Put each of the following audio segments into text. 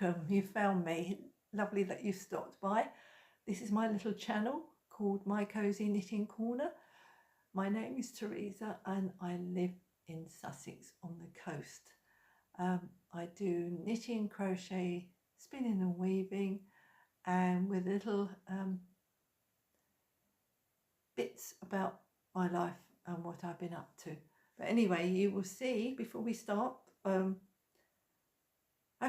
welcome. You found me. Lovely that you stopped by. This is my little channel called My Cozy Knitting Corner. My name is Teresa and I live in Sussex on the coast. I do knitting, crochet, spinning and weaving, and with little bits about my life and what I've been up to. But anyway, you will see before we start, how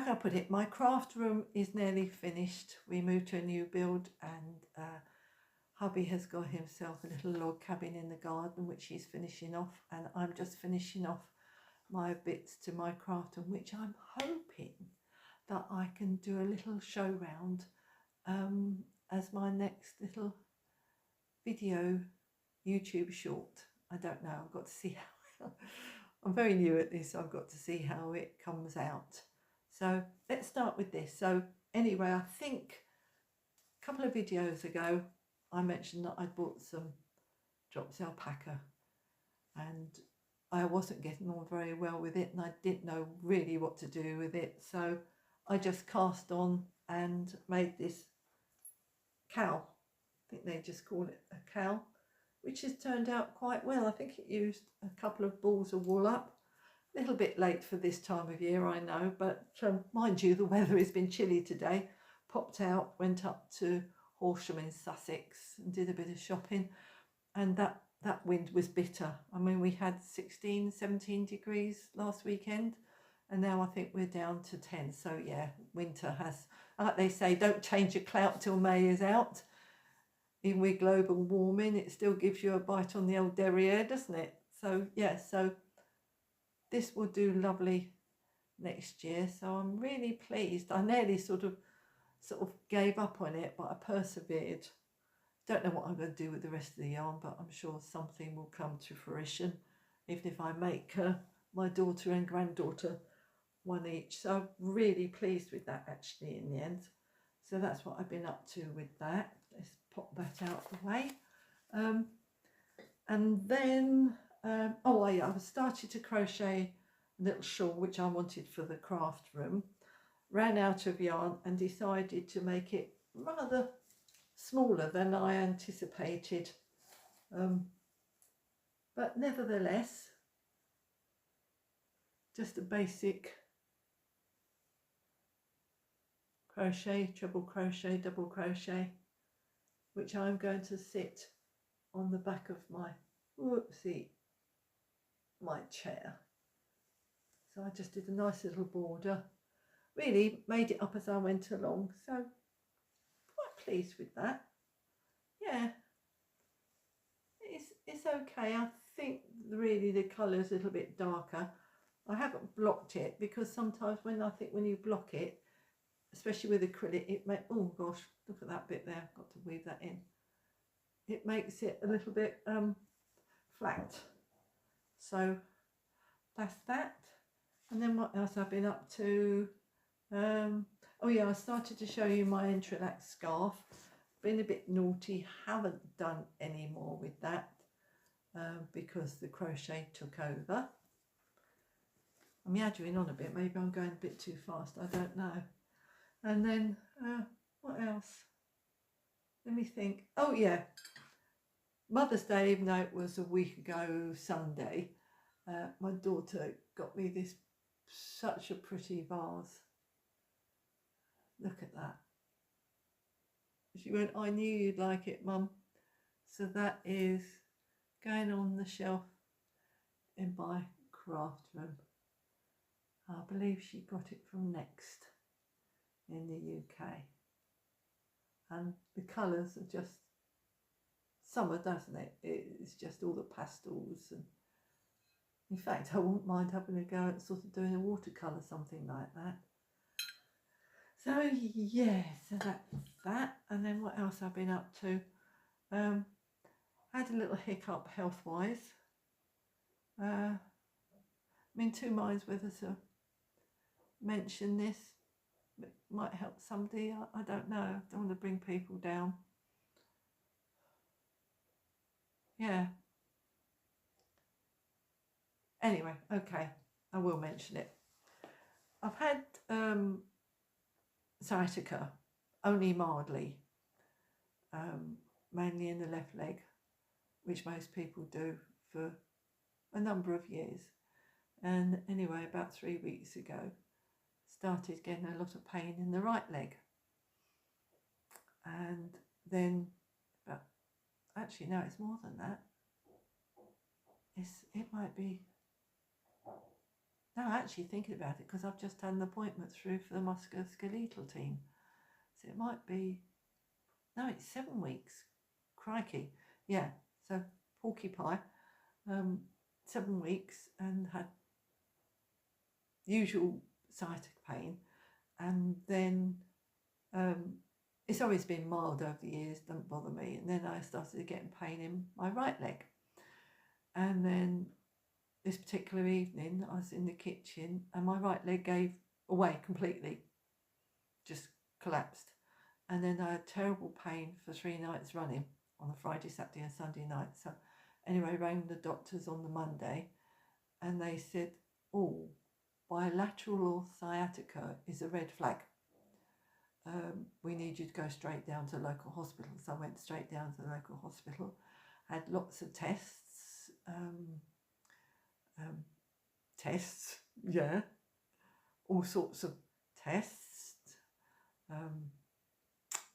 can I put it, my craft room is nearly finished. We moved to a new build and hubby has got himself a little log cabin in the garden which he's finishing off, and I'm just finishing off my bits to my craft room, which I'm hoping that I can do a little show round as my next little video YouTube short. I don't know, I've got to see how I'm very new at this, so I've got to see how it comes out. So let's start with this. So anyway, I think a couple of videos ago I mentioned that I'd bought some drops alpaca and I wasn't getting on very well with it and I didn't know really what to do with it, so I just cast on and made this cowl. I think they just call it a cowl, which has turned out quite well. I think it used a couple of balls of wool up. A little bit late for this time of year, I know, but mind you, the weather has been chilly today. Popped out, went up to Horsham in Sussex and did a bit of shopping, and that wind was bitter. I mean, we had 16, 17 degrees last weekend, and now I think we're down to 10. So yeah, winter has, like they say, don't change your clout till May is out. Even with global warming, it still gives you a bite on the old derriere, doesn't it? So yeah, so this will do lovely next year. So I'm really pleased. I nearly sort of gave up on it, but I persevered. Don't know what I'm going to do with the rest of the yarn, but I'm sure something will come to fruition, even if I make my daughter and granddaughter one each. So I'm really pleased with that actually in the end. So that's what I've been up to with that. Let's pop that out of the way. And then, oh yeah, I started to crochet a little shawl which I wanted for the craft room. Ran out of yarn and decided to make it rather smaller than I anticipated. But nevertheless, just a basic crochet, treble crochet, double crochet, which I'm going to sit on the back of my my chair. So I just did a nice little border, really made it up as I went along, so quite pleased with that. Yeah, it's okay. I think really the colour's a little bit darker. I haven't blocked it because sometimes when you block it, especially with acrylic, it makes, oh gosh, look at that bit there, I've got to weave that in. It makes it a little bit flat. So that's that. And then what else I've been up to? Oh yeah, I started to show you my entrelac scarf. Been a bit naughty, haven't done any more with that because the crochet took over. I'm yaddering on a bit, maybe I'm going a bit too fast, I don't know. And then what else? Let me think. Oh yeah, Mother's Day, even though it was a week ago Sunday, my daughter got me this such a pretty vase. Look at that. She went, I knew you'd like it, Mum. So that is going on the shelf in my craft room. I believe she got it from Next in the UK. And the colours are just summer, doesn't it? It's just all the pastels. And in fact, I wouldn't mind having a go at sort of doing a watercolour, something like that. So yeah, so that's that. And then what else I've been up to? Had a little hiccup health-wise. I'm in two minds whether to mention this. It might help somebody. I don't know. I don't want to bring people down. Yeah. Anyway, okay, I will mention it. I've had sciatica, only mildly, mainly in the left leg, which most people do for a number of years. And anyway, about 3 weeks ago, started getting a lot of pain in the right leg. And then, but actually no, it's more than that. It might be, no, actually thinking about it, because I've just had an appointment through for the musculoskeletal team. So it might be, no, it's 7 weeks. Crikey. Yeah, so porcupine, 7 weeks, and had usual sciatic pain. And then it's always been mild over the years, doesn't bother me. And then I started getting pain in my right leg. And then this particular evening, I was in the kitchen and my right leg gave away completely, just collapsed. And then I had terrible pain for 3 nights running on a Friday, Saturday and Sunday night. So anyway, rang the doctors on the Monday and they said, oh, bilateral sciatica is a red flag. We need you to go straight down to the local hospital. So I went straight down to the local hospital, had lots of tests, yeah, all sorts of tests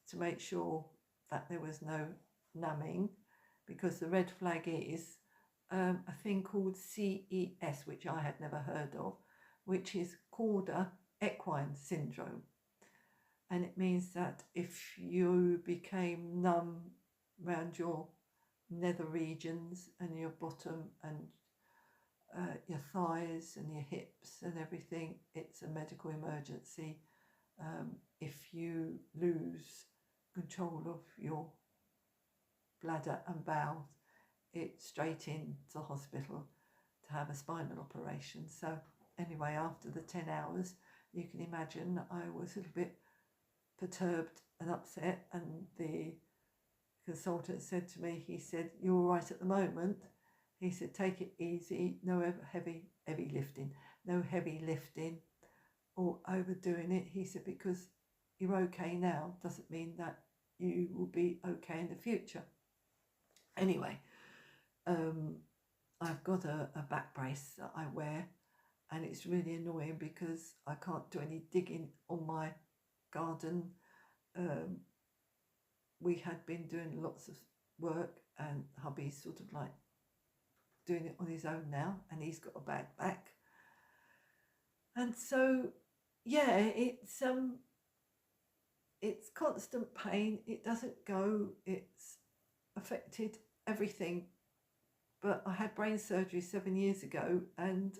to make sure that there was no numbing, because the red flag is a thing called CES, which I had never heard of, which is cauda equine syndrome. And it means that if you became numb around your nether regions and your bottom and your thighs and your hips and everything, it's a medical emergency. If you lose control of your bladder and bowels, it's straight into hospital to have a spinal operation. So anyway, after the 10 hours, you can imagine I was a little bit perturbed and upset, and the consultant said to me, he said, you're all right at the moment. He said, take it easy, no heavy lifting, no heavy lifting or overdoing it. He said, because you're okay now doesn't mean that you will be okay in the future. Anyway, I've got a back brace that I wear, and it's really annoying because I can't do any digging on my garden. We had been doing lots of work, and hubby's sort of like doing it on his own now, and he's got a bad back. And so yeah, it's constant pain. It doesn't go. It's affected everything. But I had brain surgery 7 years ago, and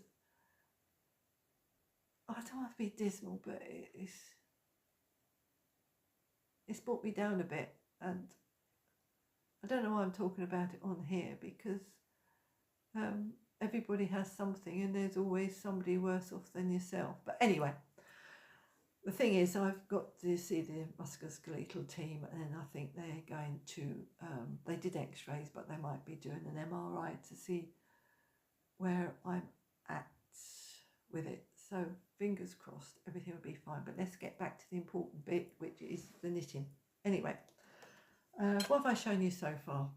I don't want to be dismal, but it's brought me down a bit. And I don't know why I'm talking about it on here, because everybody has something, and there's always somebody worse off than yourself. But anyway, the thing is, I've got to see the musculoskeletal team, and I think they're going to, they did x-rays, but they might be doing an MRI to see where I'm at with it. So fingers crossed, everything will be fine. But let's get back to the important bit, which is the knitting. Anyway, what have I shown you so far?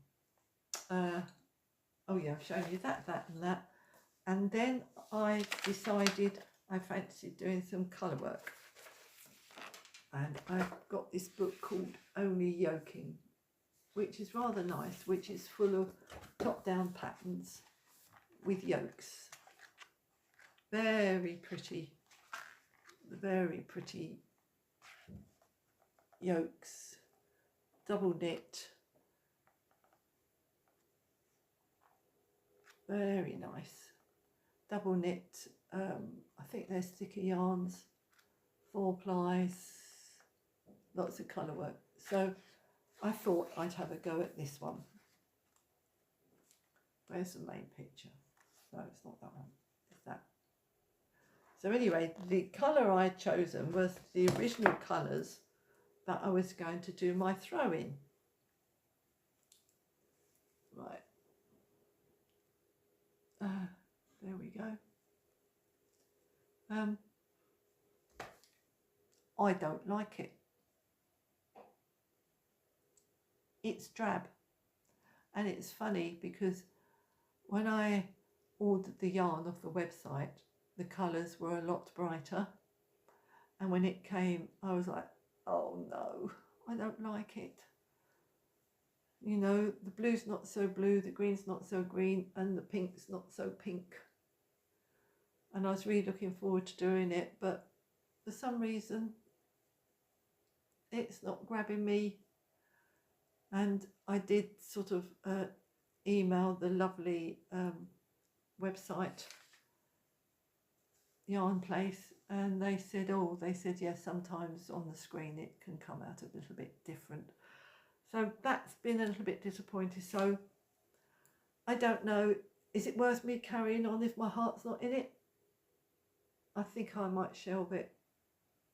Oh yeah, I've shown you that, and that. And then I decided I fancied doing some colour work. And I've got this book called Only Yoking, which is rather nice, which is full of top-down patterns with yokes. Very pretty yokes, double knit, very nice. Double knit, I think they're sticky yarns, 4 plies, lots of colour work. So I thought I'd have a go at this one. Where's the main picture? No, it's not that one, it's that. So anyway, the colour I'd chosen was the original colours that I was going to do my throw in. Right. There we go. I don't like it. It's drab. And it's funny because when I ordered the yarn off the website, the colours were a lot brighter. And when it came, I was like, oh no, I don't like it. You know, the blue's not so blue, the green's not so green, and the pink's not so pink. And I was really looking forward to doing it, but for some reason, it's not grabbing me. And I did sort of email the lovely website yarn place, and they said, yes, sometimes on the screen it can come out a little bit different. So that's been a little bit disappointing. So I don't know, is it worth me carrying on if my heart's not in it? I think I might shelve it,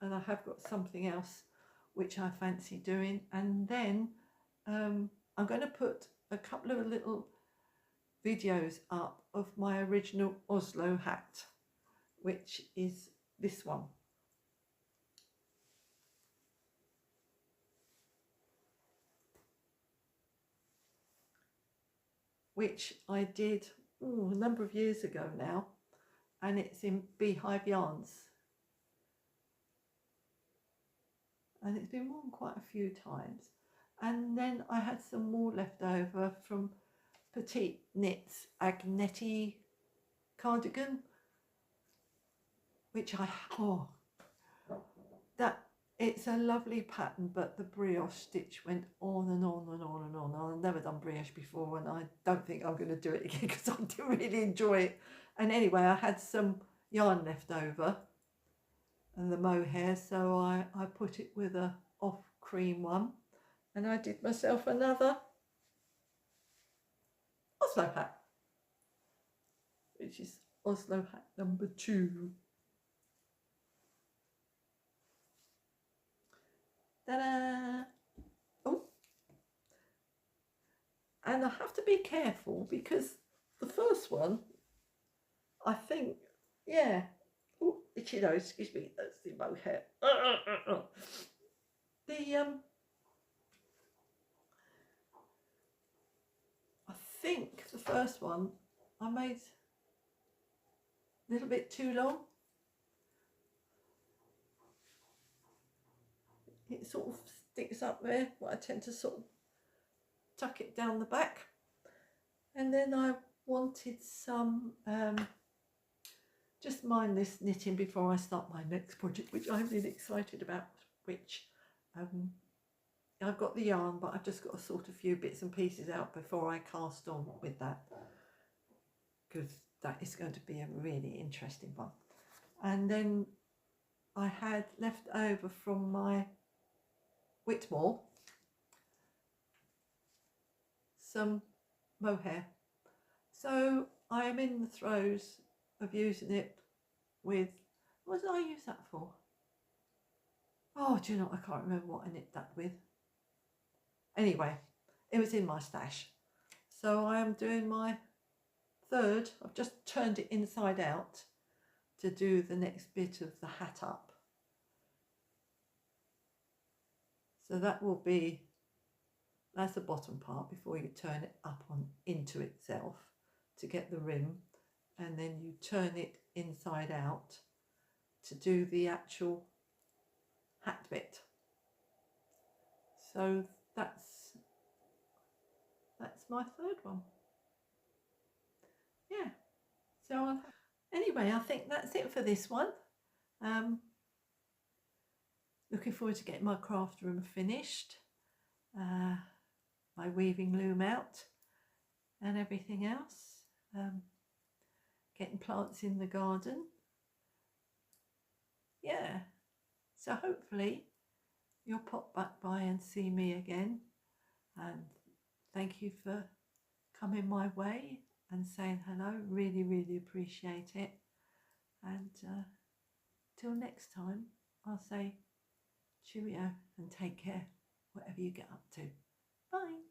and I have got something else which I fancy doing. And then I'm going to put a couple of little videos up of my original Oslo hat, which is this one. Which I did a number of years ago now, and it's in Beehive Yarns. And it's been worn quite a few times. And then I had some more left over from Petite Knits Oslo cardigan, which it's a lovely pattern, but the brioche stitch went on and on and on and on. I've never done brioche before, and I don't think I'm going to do it again because I didn't really enjoy it. And anyway, I had some yarn left over and the mohair, so I put it with a off cream one, and I did myself another Oslo hat, which is Oslo hat number 2. Ta-da! Oh, and I have to be careful because the first one, I think, yeah. Oh, itchy nose, excuse me, that's the mohair. I think the first one I made a little bit too long. It sort of sticks up there, but I tend to sort of tuck it down the back. And then I wanted some just mindless knitting before I start my next project, which I'm really excited about, which I've got the yarn, but I've just got to sort a few bits and pieces out before I cast on with that, because that is going to be a really interesting one. And then I had left over from my Whitmore some mohair, so I am in the throes of using it with, what did I use that for? Oh, do you know, I can't remember what I knit that with. Anyway, it was in my stash, so I am doing my third. I've just turned it inside out to do the next bit of the hat up. So that will be, that's the bottom part before you turn it up on into itself to get the rim, and then you turn it inside out to do the actual hat bit. So that's my third one. Yeah, so anyway, I think that's it for this one. Looking forward to getting my craft room finished, my weaving loom out and everything else, getting plants in the garden. Yeah, so hopefully you'll pop back by and see me again, and thank you for coming my way and saying hello. Really, really appreciate it. And till next time, I'll say cheerio and take care, whatever you get up to. Bye.